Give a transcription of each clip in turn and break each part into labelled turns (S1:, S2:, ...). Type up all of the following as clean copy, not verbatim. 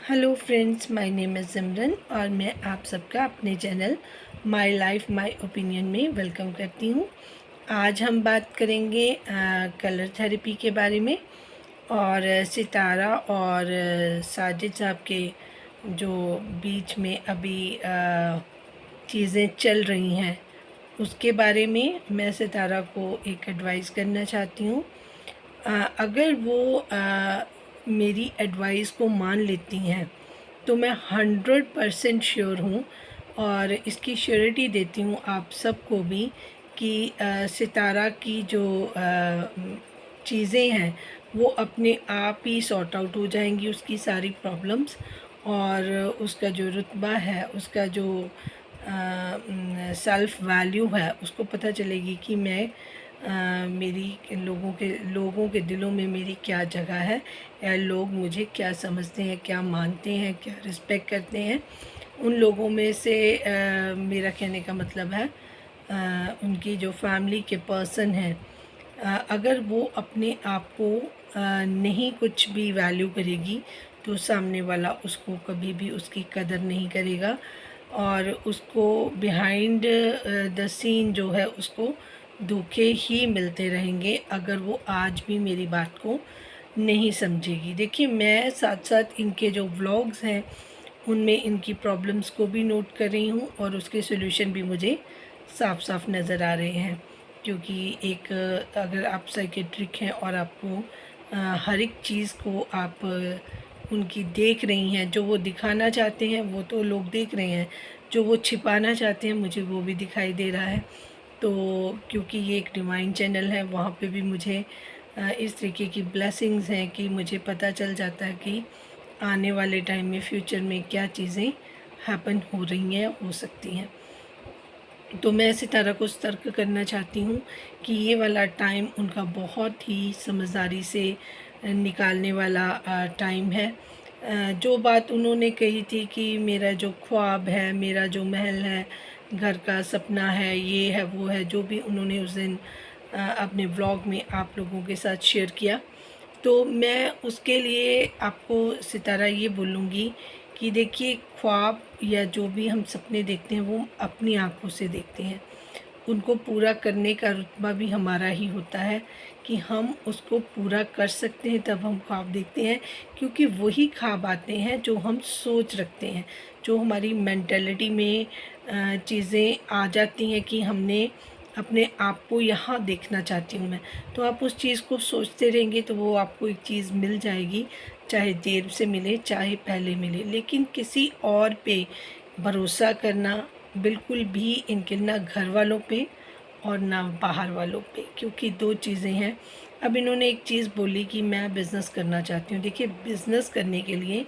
S1: Hello friends, my name is Simran और मैं आप सबका अपने channel my life my opinion में वेलकम करती हूँ। आज हम बात करेंगे कलर थेरेपी के बारे में और सितारा और साजिद साहब के जो बीच में अभी चीज़ें चल रही हैं उसके बारे में मैं सितारा को एक एडवाइस करना चाहती हूँ। अगर वो मेरी एडवाइस को मान लेती हैं तो मैं 100% श्योर हूँ और इसकी श्योरिटी देती हूँ आप सबको भी कि सितारा की जो चीज़ें हैं वो अपने आप ही सॉर्ट आउट हो जाएंगी, उसकी सारी प्रॉब्लम्स, और उसका जो रुतबा है, उसका जो सेल्फ़ वैल्यू है, उसको पता चलेगी कि मैं मेरी लोगों के दिलों में मेरी क्या जगह है, या लोग मुझे क्या समझते हैं, क्या मानते हैं, क्या रिस्पेक्ट करते हैं। उन लोगों में से मेरा कहने का मतलब है उनकी जो फैमिली के पर्सन हैं, अगर वो अपने आप को नहीं कुछ भी वैल्यू करेगी तो सामने वाला उसको कभी भी उसकी कदर नहीं करेगा और उसको बिहाइंड द सीन जो है उसको धोखे ही मिलते रहेंगे अगर वो आज भी मेरी बात को नहीं समझेगी। देखिए, मैं साथ साथ इनके जो व्लॉग्स हैं उनमें इनकी प्रॉब्लम्स को भी नोट कर रही हूँ और उसके सॉल्यूशन भी मुझे साफ साफ नज़र आ रहे हैं, क्योंकि एक अगर आप साइकेट्रिक हैं और आपको हर एक चीज़ को आप उनकी देख रही हैं, जो वो दिखाना चाहते हैं वो तो लोग देख रहे हैं, जो वो छिपाना चाहते हैं मुझे वो भी दिखाई दे रहा है। तो क्योंकि ये एक डिवाइन चैनल है, वहाँ पे भी मुझे इस तरीके की ब्लेसिंग्स हैं कि मुझे पता चल जाता है कि आने वाले टाइम में फ्यूचर में क्या चीज़ें हैपन हो रही हैं, हो सकती हैं। तो मैं सितारा को सतर्क करना चाहती हूँ कि ये वाला टाइम उनका बहुत ही समझदारी से निकालने वाला टाइम है। जो बात उन्होंने कही थी कि मेरा जो ख्वाब है, मेरा जो महल है, घर का सपना है, ये है वो है, जो भी उन्होंने उस दिन अपने व्लॉग में आप लोगों के साथ शेयर किया, तो मैं उसके लिए आपको सितारा ये बोलूँगी कि देखिए, ख्वाब या जो भी हम सपने देखते हैं वो अपनी आँखों से देखते हैं। उनको पूरा करने का रुतबा भी हमारा ही होता है कि हम उसको पूरा कर सकते हैं, तब हम ख्वाब देखते हैं, क्योंकि वही ख्वाब आते हैं जो हम सोच रखते हैं, जो हमारी मेंटालिटी में चीज़ें आ जाती हैं कि हमने अपने आप को यहाँ देखना चाहती हूँ मैं। तो आप उस चीज़ को सोचते रहेंगे तो वो आपको एक चीज़ मिल जाएगी, चाहे देर से मिले चाहे पहले मिले। लेकिन किसी और पे भरोसा करना बिल्कुल भी इनके ना घर वालों पे और ना बाहर वालों पे, क्योंकि दो चीज़ें हैं। अब इन्होंने एक चीज़ बोली कि मैं बिज़नेस करना चाहती हूँ। देखिए, बिज़नेस करने के लिए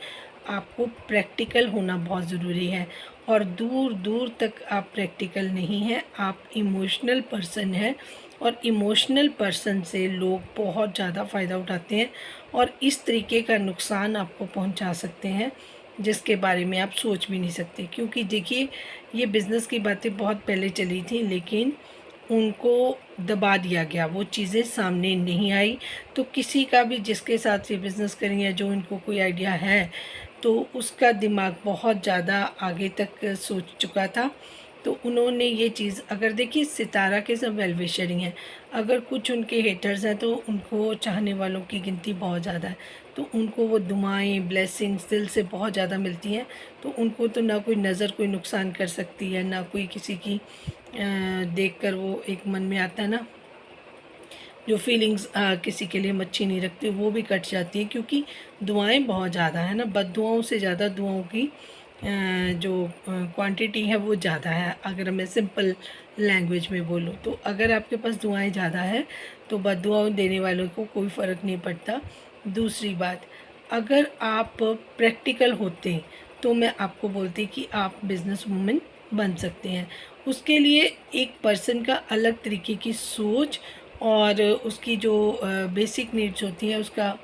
S1: आपको प्रैक्टिकल होना बहुत ज़रूरी है और दूर दूर तक आप प्रैक्टिकल नहीं हैं, आप इमोशनल पर्सन हैं और इमोशनल पर्सन से लोग बहुत ज़्यादा फ़ायदा उठाते हैं और इस तरीके का नुकसान आपको पहुंचा सकते हैं जिसके बारे में आप सोच भी नहीं सकते। क्योंकि देखिए, ये बिज़नेस की बातें बहुत पहले चली थी, लेकिन उनको दबा दिया गया, वो चीज़ें सामने नहीं आई। तो किसी का भी जिसके साथ ये बिज़नेस करें या जो इनको कोई आइडिया है, तो उसका दिमाग बहुत ज़्यादा आगे तक सोच चुका था। तो उन्होंने ये चीज़, अगर देखिए, सितारा के सब वेल विशर ही हैं, अगर कुछ उनके हेटर्स हैं तो उनको चाहने वालों की गिनती बहुत ज़्यादा है। तो उनको वो दुआएँ, ब्लेसिंग्स दिल से बहुत ज़्यादा मिलती हैं। तो उनको तो ना कोई नज़र कोई नुकसान कर सकती है, ना कोई किसी की देखकर वो एक मन में आता है ना, जो फीलिंग्स किसी के लिए हम अच्छी नहीं रखते, वो भी कट जाती हैं, क्योंकि दुआएं बहुत ज़्यादा है ना, बद्दुआओं से ज़्यादा दुआओं की जो क्वांटिटी है वो ज़्यादा है। अगर मैं सिंपल लैंग्वेज में बोलूँ तो अगर आपके पास दुआएं ज़्यादा है तो बद्दुआओं देने वालों को कोई फ़र्क नहीं पड़ता। दूसरी बात, अगर आप प्रैक्टिकल होते तो मैं आपको बोलती कि आप बिज़नेस वूमेन बन सकते हैं। उसके लिए एक पर्सन का अलग तरीके की सोच और उसकी जो बेसिक नीड्स होती हैं उसका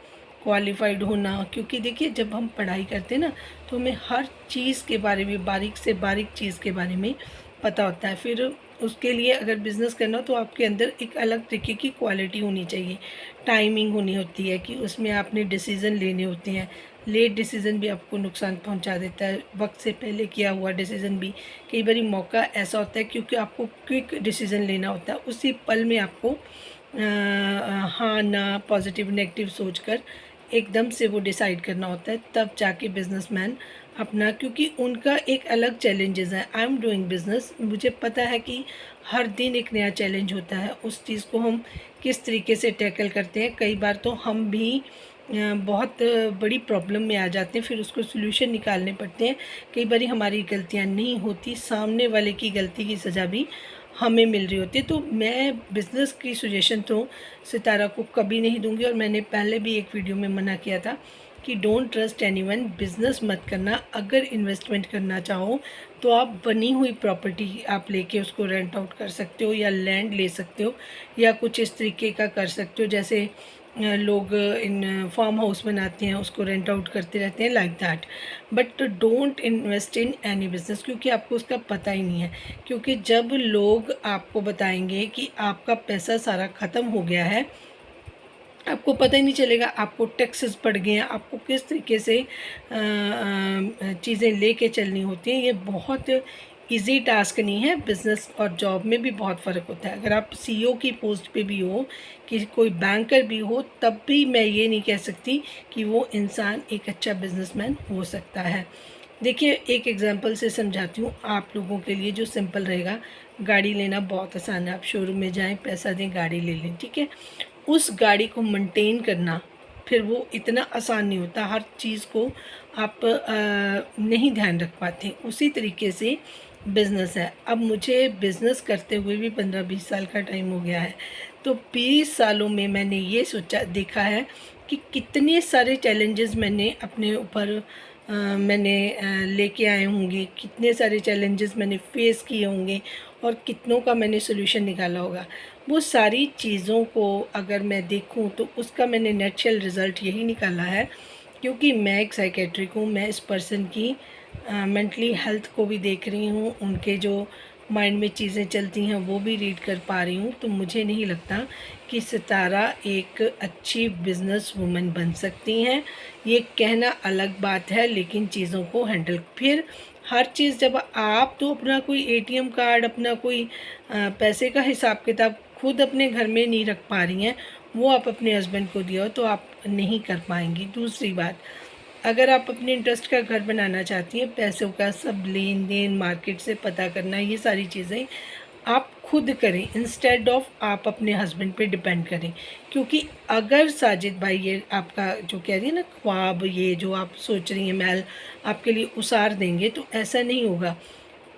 S1: क्वालिफाइड होना, क्योंकि देखिए, जब हम पढ़ाई करते हैं ना तो हमें हर चीज़ के बारे में, बारीक से बारीक चीज़ के बारे में पता होता है। फिर उसके लिए अगर बिज़नेस करना हो तो आपके अंदर एक अलग तरीके की क्वालिटी होनी चाहिए, टाइमिंग होनी होती है कि उसमें आपने डिसीज़न लेने होते हैं, लेट डिसीज़न भी आपको नुकसान पहुंचा देता है, वक्त से पहले किया हुआ डिसीज़न भी। कई बार मौका ऐसा होता है क्योंकि आपको क्विक डिसीज़न लेना होता है, उसी पल में आपको हाँ ना पॉजिटिव नेगेटिव सोचकर एकदम से वो डिसाइड करना होता है, तब जाके बिजनेसमैन अपना, क्योंकि उनका एक अलग चैलेंजेस है। आई एम डूइंग बिजनेस, मुझे पता है कि हर दिन एक नया चैलेंज होता है, उस चीज़ को हम किस तरीके से टैकल करते हैं। कई बार तो हम भी बहुत बड़ी प्रॉब्लम में आ जाते हैं, फिर उसको सोल्यूशन निकालने पड़ते हैं। कई बार हमारी गलतियां नहीं होती, सामने वाले की गलती की सज़ा भी हमें मिल रही होती है। तो मैं बिज़नेस की सजेशन तो सितारा को कभी नहीं दूंगी, और मैंने पहले भी एक वीडियो में मना किया था कि डोंट ट्रस्ट एनीवन, बिज़नेस मत करना। अगर इन्वेस्टमेंट करना चाहो तो आप बनी हुई प्रॉपर्टी आप लेके उसको रेंट आउट कर सकते हो, या लैंड ले सकते हो, या कुछ इस तरीके का कर सकते हो जैसे लोग इन फार्म हाउस बनाते हैं, उसको रेंट आउट करते रहते हैं, like that. But don't invest in any business, क्योंकि आपको उसका पता ही नहीं है। क्योंकि जब लोग आपको बताएंगे कि आपका पैसा सारा ख़त्म हो गया है, आपको पता ही नहीं चलेगा, आपको टैक्सेस पड़ गए हैं, आपको किस तरीके से चीज़ें लेके चलनी होती हैं। ये बहुत इजी टास्क नहीं है। बिज़नेस और जॉब में भी बहुत फ़र्क होता है। अगर आप सीईओ की पोस्ट पे भी हो, कि कोई बैंकर भी हो, तब भी मैं ये नहीं कह सकती कि वो इंसान एक अच्छा बिजनेसमैन हो सकता है। देखिए, एक एग्जांपल से समझाती हूँ आप लोगों के लिए जो सिंपल रहेगा। गाड़ी लेना बहुत आसान है, आप शोरूम में जाएं, पैसा दें, गाड़ी ले लें, ठीक है। उस गाड़ी को मेंटेन करना फिर वो इतना आसान नहीं होता, हर चीज़ को आप नहीं ध्यान रख पाते। उसी तरीके से बिज़नेस है। अब मुझे बिज़नेस करते हुए भी 15-20 साल का टाइम हो गया है, तो 20 सालों में मैंने ये सोचा देखा है कि कितने सारे चैलेंजेस मैंने अपने ऊपर मैंने लेके आए होंगे, कितने सारे चैलेंजेस मैंने फेस किए होंगे, और कितनों का मैंने सोल्यूशन निकाला होगा। वो सारी चीज़ों को अगर मैं देखूं तो उसका मैंने नेचुरल रिज़ल्ट यही निकाला है। क्योंकि मैं एक साइकेट्रिक हूँ, मैं इस पर्सन की मेंटली हेल्थ को भी देख रही हूँ, उनके जो माइंड में चीज़ें चलती हैं वो भी रीड कर पा रही हूँ। तो मुझे नहीं लगता कि सितारा एक अच्छी बिजनेस वुमन बन सकती हैं। ये कहना अलग बात है, लेकिन चीज़ों को हैंडल, फिर हर चीज़ जब आप तो अपना कोई एटीएम कार्ड, अपना कोई पैसे का हिसाब किताब खुद अपने घर में नहीं रख पा रही हैं, वो आप अपने हस्बैंड को दिया हो तो आप नहीं कर पाएंगी। दूसरी बात, अगर आप अपने इंटरेस्ट का घर बनाना चाहती हैं, पैसों का सब लेन देन, मार्केट से पता करना, ये सारी चीज़ें आप खुद करें इंस्टेड ऑफ आप अपने हस्बैंड पे डिपेंड करें। क्योंकि अगर साजिद भाई ये आपका जो कह रही है ना ख्वाब, ये जो आप सोच रही हैं महल आपके लिए उसार देंगे, तो ऐसा नहीं होगा।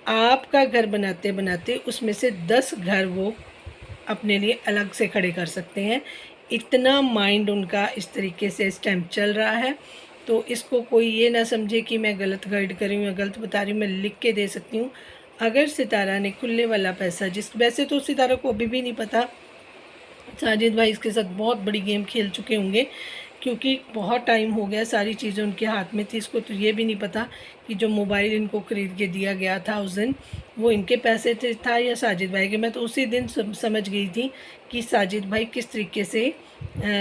S1: आपका घर बनाते बनाते उसमें से 10 घर वो अपने लिए अलग से खड़े कर सकते हैं। इतना माइंड उनका इस तरीके से इस टाइम चल रहा है। तो इसको कोई ये ना समझे कि मैं गलत गाइड कर रही हूँ या गलत बता रही हूँ, मैं लिख के दे सकती हूँ। अगर सितारा ने खुलने वाला पैसा, जिस वैसे तो सितारा को अभी भी नहीं पता, साजिद भाई इसके साथ बहुत बड़ी गेम खेल चुके होंगे, क्योंकि बहुत टाइम हो गया, सारी चीज़ें उनके हाथ में थी। इसको तो ये भी नहीं पता कि जो मोबाइल इनको ख़रीद के दिया गया था उस दिन, वो इनके पैसे थे था या साजिद भाई के। मैं तो उसी दिन समझ गई थी कि साजिद भाई किस तरीके से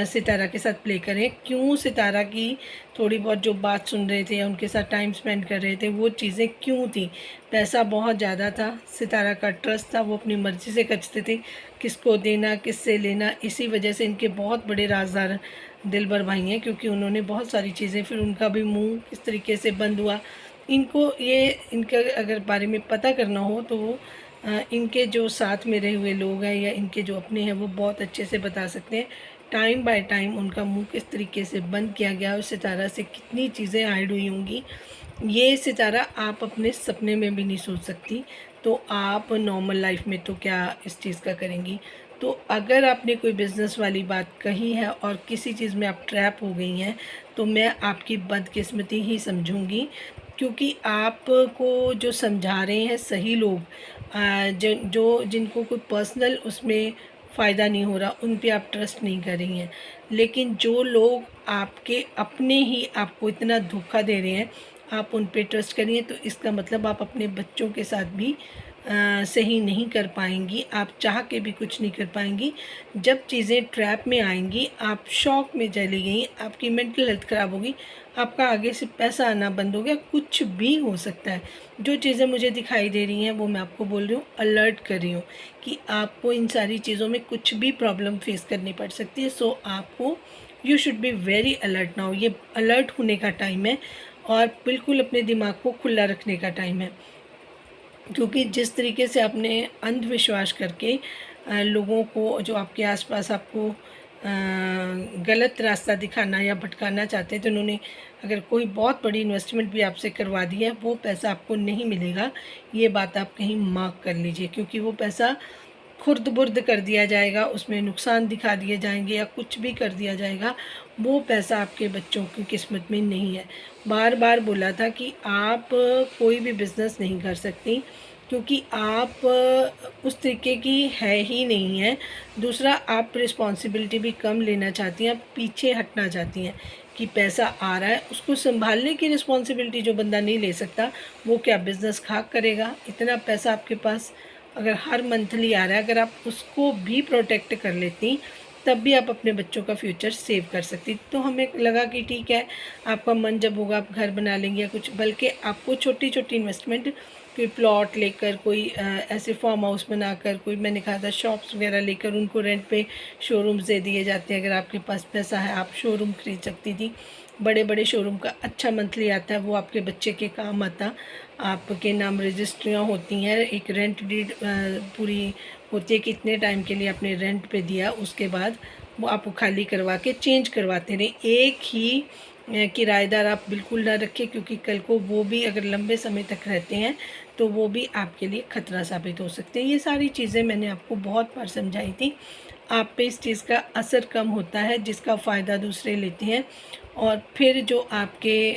S1: सितारा के साथ प्ले करें, क्यों सितारा की थोड़ी बहुत जो बात सुन रहे थे या उनके साथ टाइम स्पेंड कर रहे थे, वो चीज़ें क्यों थी। पैसा बहुत ज़्यादा था, सितारा का ट्रस्ट था, वो अपनी मर्ज़ी से खर्चते थे, किसको देना, किससे लेना। इसी वजह से इनके बहुत बड़े राजदार दिलबर भाई हैं, क्योंकि उन्होंने बहुत सारी चीज़ें, फिर उनका भी मुंह किस तरीके से बंद हुआ। इनको ये इनके अगर बारे में पता करना हो तो वो इनके जो साथ में रहे हुए लोग हैं या इनके जो अपने हैं वो बहुत अच्छे से बता सकते हैं टाइम बाय टाइम उनका मुंह किस तरीके से बंद किया गया और सितारा से कितनी चीज़ें हाइड हुई होंगी। ये सितारा आप अपने सपने में भी नहीं सोच सकती, तो आप नॉर्मल लाइफ में तो क्या इस चीज़ का करेंगी। तो अगर आपने कोई बिज़नेस वाली बात कही है और किसी चीज़ में आप ट्रैप हो गई हैं, तो मैं आपकी बदकिस्मती ही समझूंगी, क्योंकि आपको जो समझा रहे हैं सही लोग, जिनको कोई पर्सनल उसमें फ़ायदा नहीं हो रहा, उन पे आप ट्रस्ट नहीं कर रही हैं। लेकिन जो लोग आपके अपने ही आपको इतना धोखा दे रहे हैं, आप उन पे ट्रस्ट करिए, तो इसका मतलब आप अपने बच्चों के साथ भी सही नहीं कर पाएंगी, आप चाह के भी कुछ नहीं कर पाएंगी। जब चीज़ें ट्रैप में आएंगी, आप शॉक में चली गई, आपकी मेंटल हेल्थ ख़राब होगी, आपका आगे से पैसा आना बंद हो गया, कुछ भी हो सकता है। जो चीज़ें मुझे दिखाई दे रही हैं वो मैं आपको बोल रही हूँ, अलर्ट कर रही हूँ कि आपको इन सारी चीज़ों में कुछ भी प्रॉब्लम फेस करनी पड़ सकती है। सो आपको you should be very alert now. ये अलर्ट होने का टाइम है और बिल्कुल अपने दिमाग को खुला रखने का टाइम है, क्योंकि जिस तरीके से आपने अंधविश्वास करके लोगों को, जो आपके आसपास आपको गलत रास्ता दिखाना या भटकाना चाहते हैं, तो उन्होंने अगर कोई बहुत बड़ी इन्वेस्टमेंट भी आपसे करवा दी है, वो पैसा आपको नहीं मिलेगा। ये बात आप कहीं मार्क कर लीजिए, क्योंकि वो पैसा खुर्द-बुर्द कर दिया जाएगा, उसमें नुकसान दिखा दिए जाएंगे या कुछ भी कर दिया जाएगा। वो पैसा आपके बच्चों की किस्मत में नहीं है। बार बार बोला था कि आप कोई भी बिज़नेस नहीं कर सकती, क्योंकि आप उस तरीके की है ही नहीं है। दूसरा, आप रिस्पॉन्सिबिलिटी भी कम लेना चाहती हैं, आप पीछे हटना चाहती हैं कि पैसा आ रहा है, उसको संभालने की रिस्पॉन्सिबिलिटी जो बंदा नहीं ले सकता, वो क्या बिज़नेस खाक करेगा? इतना पैसा आपके पास अगर हर मंथली आ रहा है, अगर आप उसको भी प्रोटेक्ट कर लेती, तब भी आप अपने बच्चों का फ्यूचर सेव कर सकती। तो हमें लगा कि ठीक है, आपका मन जब होगा आप घर बना लेंगे या कुछ, बल्कि आपको छोटी छोटी इन्वेस्टमेंट, कोई प्लॉट लेकर, कोई ऐसे फार्म हाउस बनाकर, कोई मैंने कहा था शॉप्स वगैरह लेकर उनको रेंट पे शोरूम्स दे दिए जाते हैं। अगर आपके पास पैसा है, आप शोरूम खरीद सकती थी। बड़े बड़े शोरूम का अच्छा मंथली आता है, वो आपके बच्चे के काम आता। आपके नाम रजिस्ट्रियाँ होती हैं, एक रेंट डीड पूरी होती है कि इतने टाइम के लिए आपने रेंट पे दिया, उसके बाद वो आपको खाली करवा के चेंज करवाते रहें। एक ही किराएदार आप बिल्कुल ना रखें, क्योंकि कल को वो भी अगर लंबे समय तक रहते हैं तो वो भी आपके लिए ख़तरा साबित हो सकते हैं। ये सारी चीज़ें मैंने आपको बहुत बार समझाई थी। आप पे इस चीज़ का असर कम होता है जिसका फ़ायदा दूसरे लेते हैं, और फिर जो आपके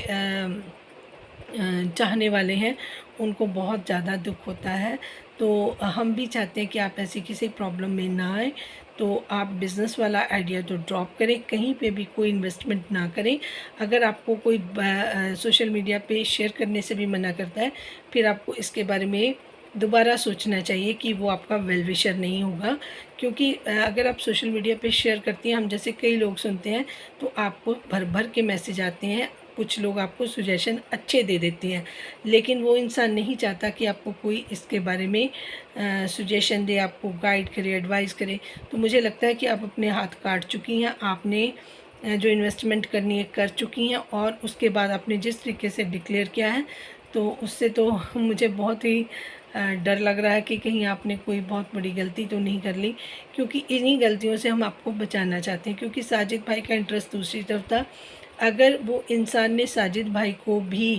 S1: चाहने वाले हैं उनको बहुत ज़्यादा दुख होता है। तो हम भी चाहते हैं कि आप ऐसी किसी प्रॉब्लम में ना आए। तो आप बिज़नेस वाला आइडिया तो ड्रॉप करें, कहीं पे भी कोई इन्वेस्टमेंट ना करें। अगर आपको कोई सोशल मीडिया पे शेयर करने से भी मना करता है, फिर आपको इसके बारे में दोबारा सोचना चाहिए कि वो आपका वेल विशर नहीं होगा। क्योंकि अगर आप सोशल मीडिया पे शेयर करती हैं, हम जैसे कई लोग सुनते हैं, तो आपको भर भर के मैसेज आते हैं, कुछ लोग आपको सजेशन अच्छे दे देते हैं, लेकिन वो इंसान नहीं चाहता कि आपको कोई इसके बारे में सजेशन दे, आपको गाइड करे, एडवाइस करे। तो मुझे लगता है कि आप अपने हाथ काट चुकी हैं। आपने जो इन्वेस्टमेंट करनी है कर चुकी हैं, और उसके बाद आपने जिस तरीके से डिक्लेयर किया है, तो उससे तो मुझे बहुत ही डर लग रहा है कि कहीं आपने कोई बहुत बड़ी गलती तो नहीं कर ली, क्योंकि इन्हीं गलतियों से हम आपको बचाना चाहते हैं। क्योंकि साजिद भाई का इंटरेस्ट दूसरी तरफ था। अगर वो इंसान ने साजिद भाई को भी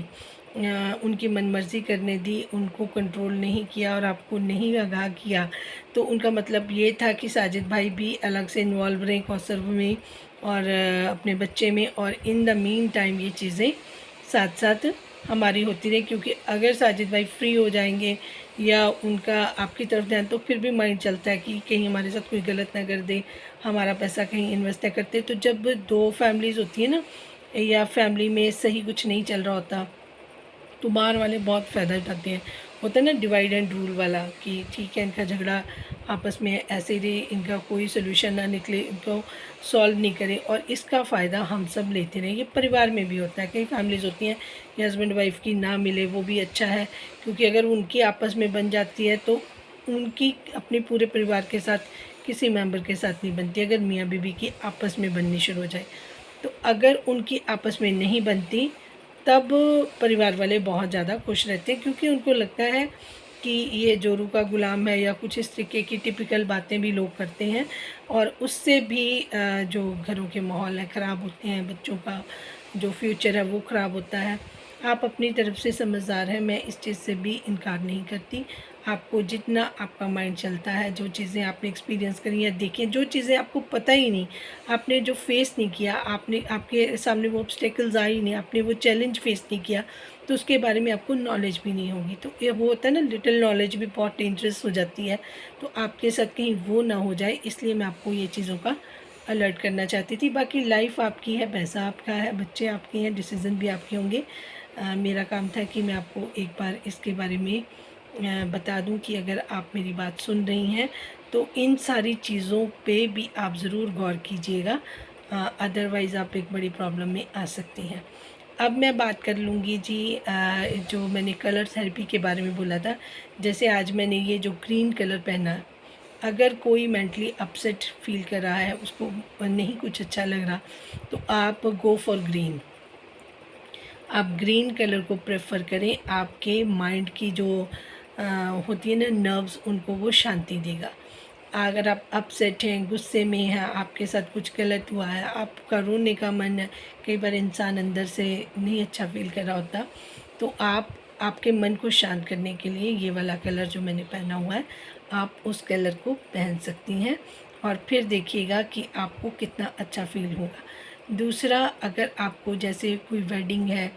S1: उनकी मनमर्ज़ी करने दी, उनको कंट्रोल नहीं किया और आपको नहीं आगाह किया, तो उनका मतलब ये था कि साजिद भाई भी अलग से इन्वॉल्व रहें कौसर में और अपने बच्चे में, और इन द मीन टाइम ये चीज़ें साथ साथ हमारी होती रही। क्योंकि अगर साजिद भाई फ्री हो जाएंगे या उनका आपकी तरफ ध्यान, तो फिर भी माइंड चलता है कि कहीं हमारे साथ कोई गलत ना कर दे, हमारा पैसा कहीं इन्वेस्ट ना करते। तो जब दो फैमिलीज़ होती है ना, या फैमिली में सही कुछ नहीं चल रहा होता, तो बाहर वाले बहुत फ़ायदा उठाते हैं। होता है ना डिवाइड एंड रूल वाला, कि ठीक है इनका झगड़ा आपस में ऐसे ही रहे, इनका कोई सोल्यूशन ना निकले, इनको सॉल्व नहीं करें, और इसका फ़ायदा हम सब लेते रहें। ये परिवार में भी होता है, कई फैमिलीज़ होती हैं कि हस्बैंड वाइफ की ना मिले, वो भी अच्छा है, क्योंकि अगर उनकी आपस में बन जाती है तो उनकी अपने पूरे परिवार के साथ किसी मेंबर के साथ नहीं बनती। अगर मियाँ बीवी की आपस में बननी शुरू हो जाए, तो अगर उनकी आपस में नहीं बनती, तब परिवार वाले बहुत ज़्यादा खुश रहते हैं, क्योंकि उनको लगता है कि ये जोरू का गुलाम है, या कुछ इस तरीके की टिपिकल बातें भी लोग करते हैं, और उससे भी जो घरों के माहौल है ख़राब होते हैं, बच्चों का जो फ्यूचर है वो ख़राब होता है। आप अपनी तरफ से समझदार हैं, मैं इस चीज़ से भी इनकार नहीं करती। आपको जितना आपका माइंड चलता है, जो चीज़ें आपने एक्सपीरियंस करी हैं, देखी हैं, जो चीज़ें आपको पता ही नहीं, आपने जो फेस नहीं किया, आपने आपके सामने वो ऑब्स्टेकल्स आई ही नहीं, आपने वो चैलेंज फेस नहीं किया, तो उसके बारे में आपको नॉलेज भी नहीं होगी। तो ये वो होता है ना, लिटिल नॉलेज भी बहुत डेंजरस हो जाती है। तो आपके साथ कहीं वो ना हो जाए, इसलिए मैं आपको ये चीज़ों का अलर्ट करना चाहती थी। बाकी लाइफ आपकी है, पैसा आपका है, बच्चे आपके हैं, डिसीज़न भी आपके होंगे। मेरा काम था कि मैं आपको एक बार इसके बारे में बता दूं कि अगर आप मेरी बात सुन रही हैं तो इन सारी चीज़ों पे भी आप ज़रूर गौर कीजिएगा, अदरवाइज़ आप एक बड़ी प्रॉब्लम में आ सकती हैं। अब मैं बात कर लूँगी जी, जो मैंने कलर थेरेपी के बारे में बोला था। जैसे आज मैंने ये जो ग्रीन कलर पहना, अगर कोई मेंटली अपसेट फील कर रहा है, उसको नहीं कुछ अच्छा लग रहा, तो आप गो फॉर ग्रीन। आप ग्रीन कलर को प्रेफर करें। आपके माइंड की जो होती है ना नर्व्स, उनको वो शांति देगा। अगर आप अपसेट हैं, गुस्से में हैं, आपके साथ कुछ गलत हुआ है, आपका रोने का मन है, कई बार इंसान अंदर से नहीं अच्छा फील कर रहा होता, तो आप आपके मन को शांत करने के लिए ये वाला कलर जो मैंने पहना हुआ है, आप उस कलर को पहन सकती हैं और फिर देखिएगा कि आपको कितना अच्छा फील होगा। दूसरा, अगर आपको जैसे कोई वेडिंग है,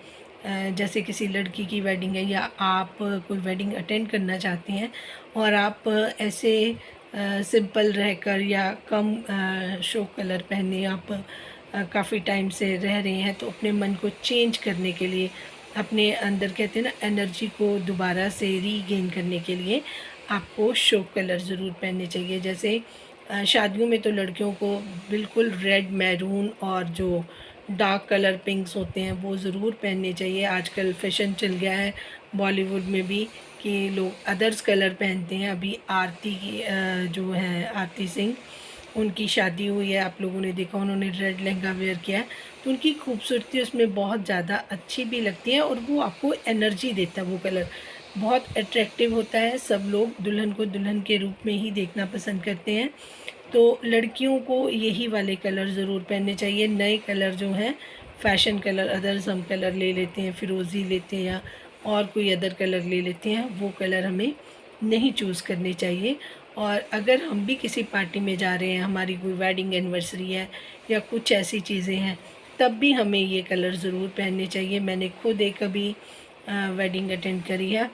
S1: जैसे किसी लड़की की वेडिंग है, या आप कोई वेडिंग अटेंड करना चाहती हैं और आप ऐसे सिंपल रहकर या कम शो कलर पहने आप काफ़ी टाइम से रह रहे हैं, तो अपने मन को चेंज करने के लिए, अपने अंदर कहते हैं ना एनर्जी को दोबारा से रीगेन करने के लिए आपको शो कलर ज़रूर पहनने चाहिए। जैसे शादियों में तो लड़कियों को बिल्कुल रेड, मैरून और जो डार्क कलर पिंक्स होते हैं वो ज़रूर पहनने चाहिए। आजकल फैशन चल गया है बॉलीवुड में भी कि लोग अदर्स कलर पहनते हैं। अभी आरती की जो है आरती सिंह, उनकी शादी हुई है, आप लोगों ने देखा, उन्होंने रेड लहंगा वेयर किया है, तो उनकी खूबसूरती उसमें बहुत ज़्यादा अच्छी भी लगती है और वो आपको एनर्जी देता है। वो कलर बहुत अट्रैक्टिव होता है। सब लोग दुल्हन को दुल्हन के रूप में ही देखना पसंद करते हैं, तो लड़कियों को यही वाले कलर ज़रूर पहनने चाहिए। नए कलर जो हैं फ़ैशन कलर, अदर्स हम कलर ले लेते हैं, फ़िरोज़ी लेते हैं या और कोई अदर कलर ले लेते हैं, वो कलर हमें नहीं चूज़ करने चाहिए। और अगर हम भी किसी पार्टी में जा रहे हैं, हमारी कोई वेडिंग एनिवर्सरी है या कुछ ऐसी चीज़ें हैं, तब भी हमें ये कलर ज़रूर पहनने चाहिए। मैंने खुद एक अभी वेडिंग अटेंड करी है,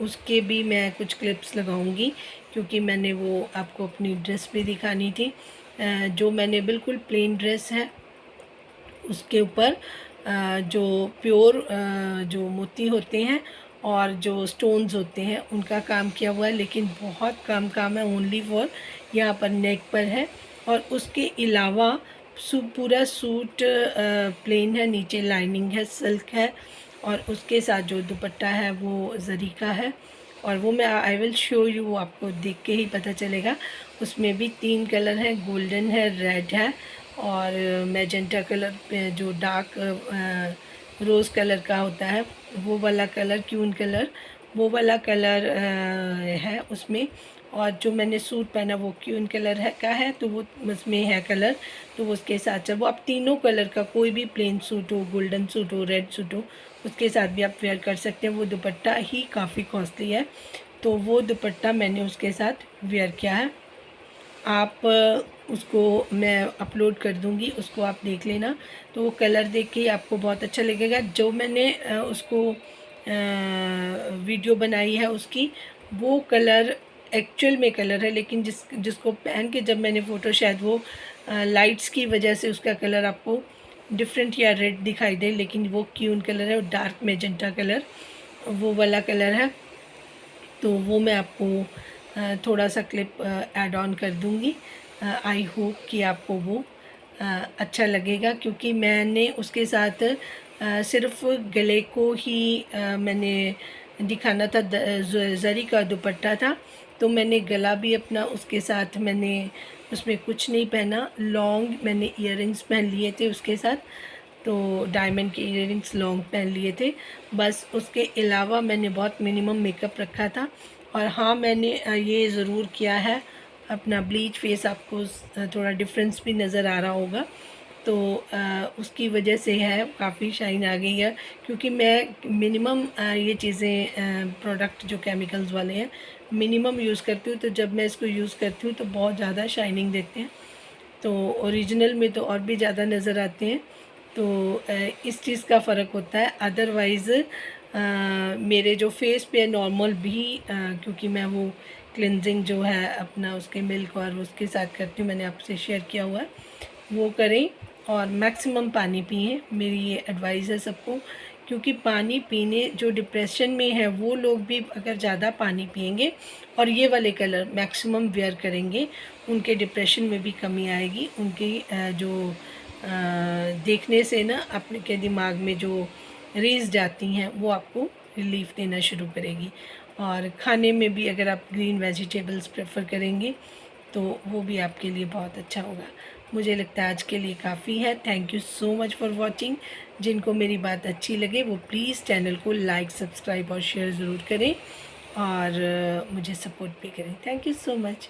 S1: उसके भी मैं कुछ क्लिप्स लगाऊंगी, क्योंकि मैंने वो आपको अपनी ड्रेस भी दिखानी थी। जो मैंने बिल्कुल प्लेन ड्रेस है, उसके ऊपर जो प्योर जो मोती होते हैं और जो स्टोन्स होते हैं उनका काम किया हुआ है, लेकिन बहुत कम काम है, ओनली फॉर यहाँ पर नेक पर है। और उसके अलावा पूरा सूट प्लेन है, नीचे लाइनिंग है, सिल्क है, और उसके साथ जो दुपट्टा है वो जरी का है। और वो मैं आई विल शो यू, वो आपको देख के ही पता चलेगा। उसमें भी 3 कलर हैं, गोल्डन है, रेड है और मैजेंटा कलर, जो डार्क रोज़ कलर का होता है वो वाला कलर, क्यून कलर, वो वाला कलर है उसमें। और जो मैंने सूट पहना वो क्यून कलर है, तो वो उसमें है कलर, तो वो उसके साथ चल, वो आप तीनों कलर का कोई भी प्लेन सूट हो, गोल्डन सूट हो, रेड सूट हो, उसके साथ भी आप वेयर कर सकते हैं। वो दुपट्टा ही काफ़ी कॉस्टली है, तो वो दुपट्टा मैंने उसके साथ वेयर किया है। आप उसको मैं अपलोड कर दूँगी, उसको आप देख लेना, तो वो कलर देख के आपको बहुत अच्छा लगेगा। जो मैंने उसको वीडियो बनाई है उसकी, वो कलर एक्चुअल में कलर है, लेकिन जिसको पहन के जब मैंने फ़ोटो, शायद वो लाइट्स की वजह से उसका कलर आपको डिफरेंट या रेड दिखाई दे, लेकिन वो क्यून कलर है और डार्क मैजेंटा कलर वो वाला कलर है। तो वो मैं आपको थोड़ा सा क्लिप ऐड ऑन कर दूँगी। आई होप कि आपको वो अच्छा लगेगा, क्योंकि मैंने उसके साथ सिर्फ़ गले को ही मैंने दिखाना था, ज़री का दुपट्टा था, तो मैंने गला भी अपना उसके साथ, मैंने उसमें कुछ नहीं पहना। लॉन्ग मैंने इयररिंग्स पहन लिए थे उसके साथ, तो डायमंड के इयररिंग्स लॉन्ग पहन लिए थे। बस उसके अलावा मैंने बहुत मिनिमम मेकअप रखा था। और हाँ, मैंने ये ज़रूर किया है, अपना ब्लीच फेस, आपको थोड़ा डिफरेंस भी नज़र आ रहा होगा, तो उसकी वजह से है काफ़ी शाइन आ गई है, क्योंकि मैं मिनिमम ये चीज़ें प्रोडक्ट जो केमिकल्स वाले हैं मिनिमम यूज़ करती हूँ, तो जब मैं इसको यूज़ करती हूँ तो बहुत ज़्यादा शाइनिंग देते हैं, तो ओरिजिनल में तो और भी ज़्यादा नज़र आते हैं। तो इस चीज़ का फ़र्क होता है। अदरवाइज़ मेरे जो फेस पे नॉर्मल भी क्योंकि मैं वो क्लिनजिंग जो है अपना उसके मिल्क और उसके साथ करती हूँ, मैंने आपसे शेयर किया हुआ है, वो करें और मैक्सिमम पानी पिएं। मेरी ये एडवाइस है सबको क्योंकि पानी पीने, जो डिप्रेशन में है वो लोग भी अगर ज़्यादा पानी पिएंगे और ये वाले कलर मैक्सिमम वेयर करेंगे, उनके डिप्रेशन में भी कमी आएगी। उनकी जो देखने से ना अपने के दिमाग में जो रेज़ जाती हैं वो आपको रिलीफ़ देना शुरू करेगी। और खाने में भी अगर आप ग्रीन वेजिटेबल्स प्रेफर करेंगे तो वो भी आपके लिए बहुत अच्छा होगा। मुझे लगता है आज के लिए काफ़ी है। Thank you so much for watching. जिनको मेरी बात अच्छी लगे वो प्लीज़ चैनल को लाइक, सब्सक्राइब और शेयर ज़रूर करें और मुझे सपोर्ट भी करें। Thank you so much.